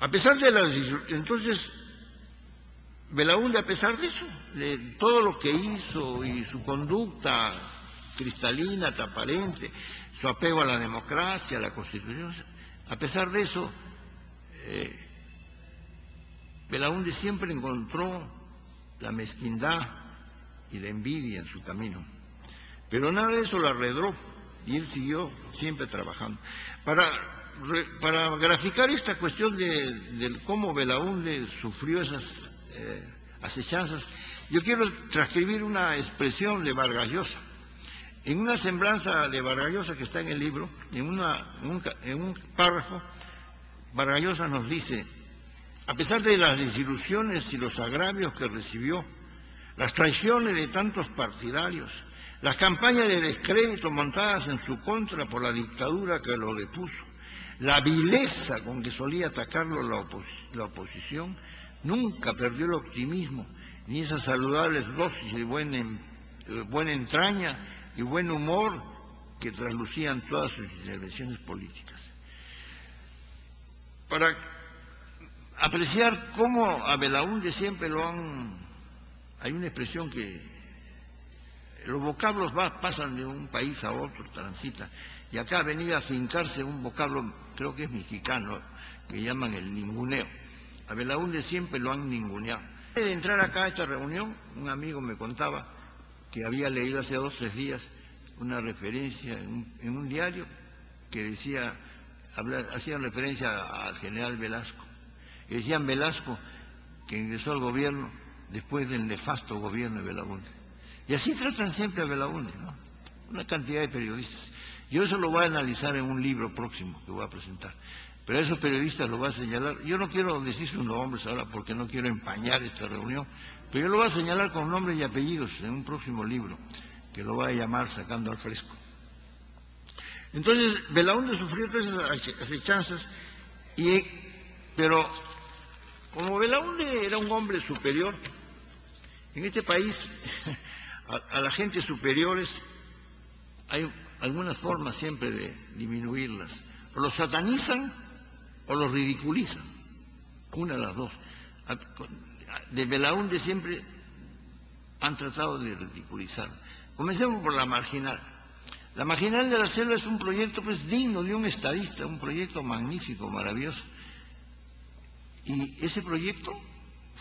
A pesar de las... Entonces, Belaúnde, a pesar de eso, de todo lo que hizo y su conducta cristalina, transparente, su apego a la democracia, a la Constitución, a pesar de eso, Belaúnde siempre encontró la mezquindad y la envidia en su camino. Pero nada de eso lo arredró y él siguió siempre trabajando. Para graficar esta cuestión de cómo Belaúnde sufrió esas asechanzas, yo quiero transcribir una expresión de Vargas Llosa. En una semblanza de Vargas Llosa que está en el libro, en un párrafo, Vargas Llosa nos dice: a pesar de las desilusiones y los agravios que recibió, las traiciones de tantos partidarios, las campañas de descrédito montadas en su contra por la dictadura que lo depuso, la vileza con que solía atacarlo la oposición, nunca perdió el optimismo ni esas saludables dosis de buena entraña y buen humor que traslucían todas sus intervenciones políticas. Para apreciar cómo a Belaúnde siempre lo han... Hay una expresión que los vocablos pasan de un país a otro, transitan, y acá ha venido a afincarse un vocablo, creo que es mexicano, que llaman el ninguneo. A Belaúnde siempre lo han ninguneado. Antes de entrar acá a esta reunión, un amigo me contaba que había leído hace 2 o 3 días una referencia en un diario que decía, hacían referencia al general Velasco. Y decían Velasco que ingresó al gobierno después del nefasto gobierno de Belaúnde. Y así tratan siempre a Belaúnde, ¿no? Una cantidad de periodistas. Yo eso lo voy a analizar en un libro próximo que voy a presentar. Pero a esos periodistas lo voy a señalar. Yo no quiero decir sus nombres ahora porque no quiero empañar esta reunión, pero yo lo voy a señalar con nombres y apellidos en un próximo libro que lo voy a llamar Sacando al Fresco. Entonces, Belaúnde sufrió todas esas asechanzas, pero como Belaúnde era un hombre superior, en este país a la gente superiores hay algunas formas siempre de disminuirlas. O los satanizan o los ridiculizan. Una de las dos. De Belaúnde siempre han tratado de ridiculizar. Comencemos por la Marginal. La Marginal de la Selva es un proyecto pues digno de un estadista, un proyecto magnífico, maravilloso. Y ese proyecto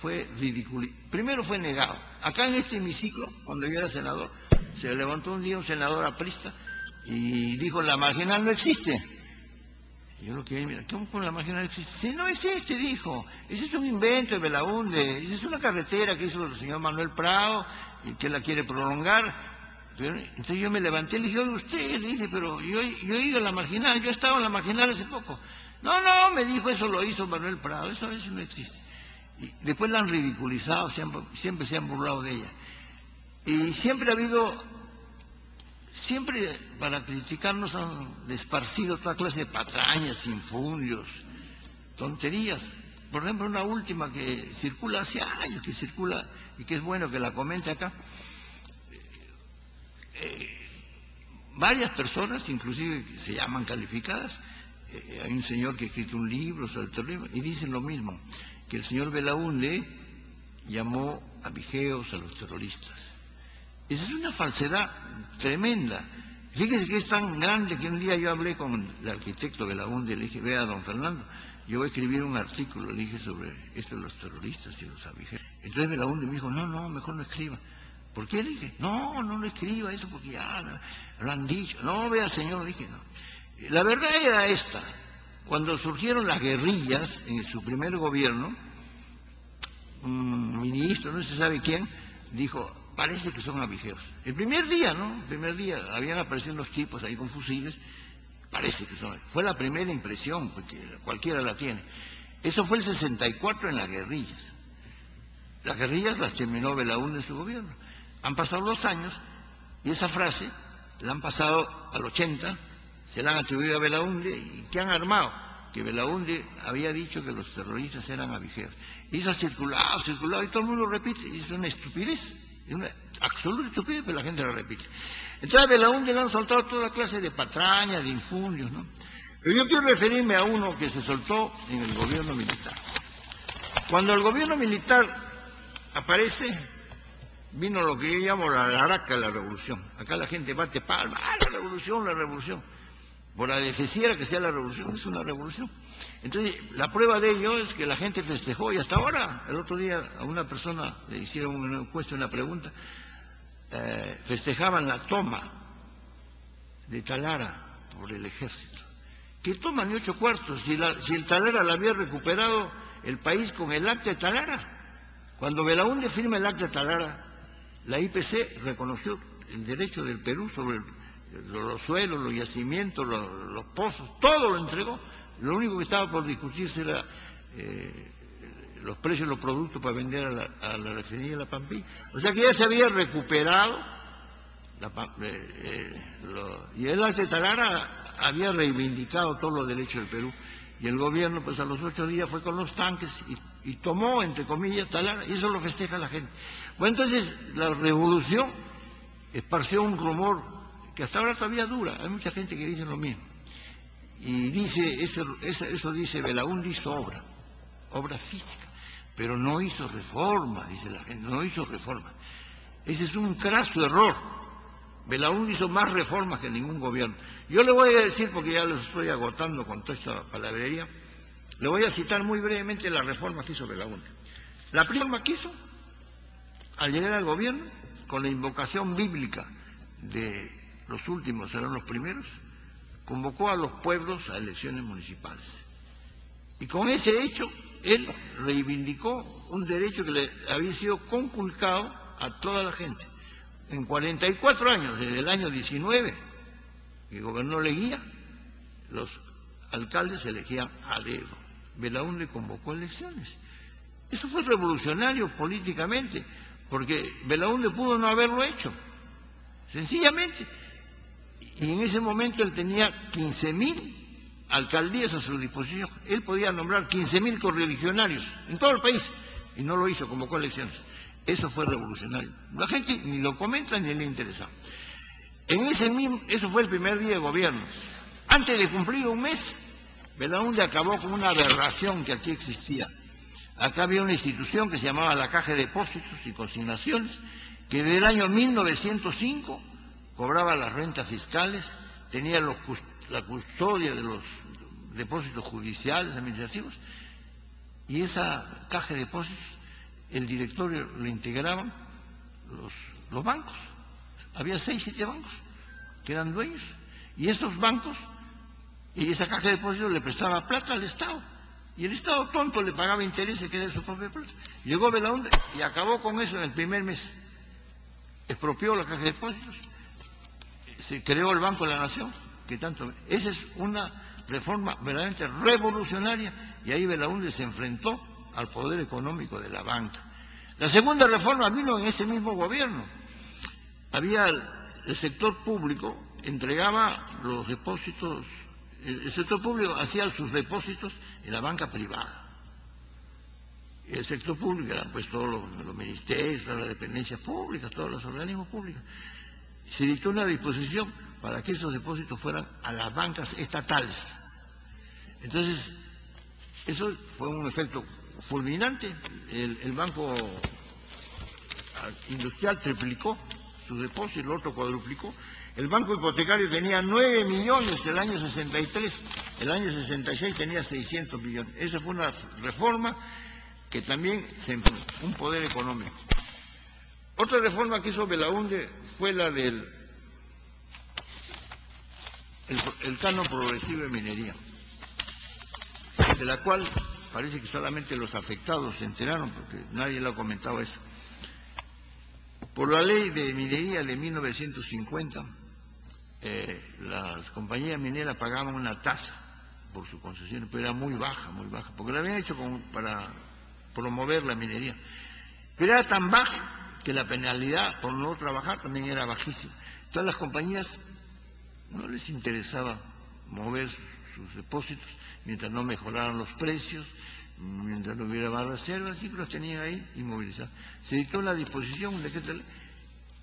fue ridiculizado. Primero fue negado. Acá en este hemiciclo, cuando yo era senador, se levantó un día un senador aprista y dijo: la Marginal no existe. Y yo lo que vi, mira, ¿cómo con la Marginal existe? Si no existe, dijo. Ese es un invento de Belaúnde. Esa es una carretera que hizo el señor Manuel Prado y que la quiere prolongar. Entonces yo me levanté y le dije: oye, usted, le dije, pero yo he ido a la Marginal, yo estaba en la Marginal hace poco. No, me dijo, eso lo hizo Manuel Prado, eso no existe. Y después la han ridiculizado, siempre se han burlado de ella. Y siempre ha habido, siempre para criticarnos han esparcido toda clase de patrañas, infundios, tonterías. Por ejemplo, una última que circula hace años, que circula y que es bueno que la comente acá. Varias personas, inclusive que se llaman calificadas, hay un señor que ha escrito un libro sobre el terrorismo y dicen lo mismo, que el señor Belaúnde llamó a vigeos a los terroristas. Esa es una falsedad tremenda. Fíjese que es tan grande que un día yo hablé con el arquitecto Belaúnde y le dije: vea, don Fernando, yo voy a escribir un artículo, le dije, sobre esto de los terroristas y los avigeos. Entonces Belaúnde me dijo: no, mejor no escriba. ¿Por qué? Le dije: no escriba eso porque ya lo han dicho. No, vea, señor, dije, no. La verdad era esta: cuando surgieron las guerrillas en su primer gobierno, un ministro, no se sabe quién, dijo: parece que son avigeos. El primer día, ¿no? El primer día habían aparecido unos tipos ahí con fusiles, parece que son. Fue la primera impresión, porque cualquiera la tiene. Eso fue el 64 en las guerrillas. Las guerrillas las terminó Belaúnde en su gobierno. Han pasado 2 años y esa frase la han pasado al 80, se la han atribuido a Belaúnde. ¿Y qué han armado? Que Belaúnde había dicho que los terroristas eran avigeos. Y eso ha circulado, y todo el mundo lo repite. Y es una estupidez, es una absoluta estupidez, pero la gente lo repite. Entonces a Belaúnde le han soltado toda clase de patrañas, de infundios, ¿no? Pero yo quiero referirme a uno que se soltó en el gobierno militar. Cuando el gobierno militar aparece, vino lo que yo llamo la laraca de la revolución. Acá la gente bate palma, la revolución, la revolución. Por la defeciera que sea la revolución, es una revolución. Entonces, la prueba de ello es que la gente festejó, y hasta ahora, el otro día a una persona le hicieron una encuesta, una pregunta, festejaban la toma de Talara por el ejército. ¿Qué toma ni 8 cuartos? Si el Talara la había recuperado el país con el acta de Talara. Cuando Belaúnde firma el acta de Talara, la IPC reconoció el derecho del Perú sobre los suelos, los yacimientos, los pozos, todo lo entregó. Lo único que estaba por discutirse era los precios de los productos para vender a la refinería de La Pampilla. O sea que ya se había recuperado, y el acta de Talara había reivindicado todos los derechos del Perú. Y el gobierno, pues a los 8 días fue con los tanques y tomó, entre comillas, Talara, y eso lo festeja la gente. Bueno, entonces la revolución esparció un rumor que hasta ahora todavía dura. Hay mucha gente que dice lo mismo. Y dice, eso dice, Belaúnde hizo obra física, pero no hizo reforma, dice la gente, no hizo reforma. Ese es un craso error. Belaúnde hizo más reformas que ningún gobierno. Yo le voy a decir, porque ya los estoy agotando con toda esta palabrería, le voy a citar muy brevemente las reformas que hizo Belaúnde. La primera que hizo, al llegar al gobierno, con la invocación bíblica de los últimos serán los primeros, convocó a los pueblos a elecciones municipales. Y con ese hecho, él reivindicó un derecho que le había sido conculcado a toda la gente. En 44 años, desde el año 19, que gobernó Leguía, los alcaldes se elegían a dedo. Belaúnde convocó elecciones. Eso fue revolucionario políticamente, porque Belaúnde pudo no haberlo hecho, sencillamente. Y en ese momento él tenía 15.000 alcaldías a su disposición. Él podía nombrar 15.000 correligionarios en todo el país, y no lo hizo, convocó elecciones. Eso fue revolucionario. La gente ni lo comenta ni le interesa. Eso fue el primer día de gobierno. Antes de cumplir un mes, Belaúnde acabó con una aberración que aquí existía. Acá había una institución que se llamaba la Caja de Depósitos y Consignaciones, que desde el año 1905 cobraba las rentas fiscales, tenía la custodia de los depósitos judiciales, administrativos, y esa Caja de Depósitos, el directorio lo integraban los bancos. Había 6, 7 bancos que eran dueños, y esos bancos y esa Caja de Depósitos le prestaba plata al Estado, y el Estado tonto le pagaba intereses que era de su propia plata. Llegó Belaúnde y acabó con eso en el primer mes. Expropió la Caja de Depósitos, se creó el Banco de la Nación, que tanto. Esa es una reforma verdaderamente revolucionaria, y ahí Belaúnde se enfrentó al poder económico de la banca. La segunda reforma vino en ese mismo gobierno. Había el sector público, entregaba los depósitos, el sector público hacía sus depósitos en la banca privada. El sector público eran pues todos los ministerios, todas las dependencias públicas, todos los organismos públicos. Se dictó una disposición para que esos depósitos fueran a las bancas estatales. Entonces, eso fue un efecto fulminante. El Banco Industrial triplicó sus depósitos, el otro cuadruplicó. El Banco Hipotecario tenía 9 millones el año 63, el año 66 tenía 600 millones. Esa fue una reforma que también un poder económico. Otra reforma que hizo Belaúnde fue la del el canon progresivo de minería, de la cual parece que solamente los afectados se enteraron, porque nadie le ha comentado eso. Por la ley de minería de 1950, las compañías mineras pagaban una tasa por sus concesiones, pero era muy baja, porque la habían hecho para promover la minería. Pero era tan baja que la penalidad por no trabajar también era bajísima. Entonces las compañías no les interesaba mover sus depósitos mientras no mejoraran los precios, mientras no hubiera más reservas, siempre los tenían ahí inmovilizados. Se dictó una disposición, un decreto,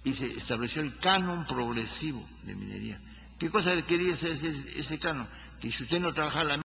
y se estableció el canon progresivo de minería. ¿Qué cosa quería ese canon? que si usted no trabaja la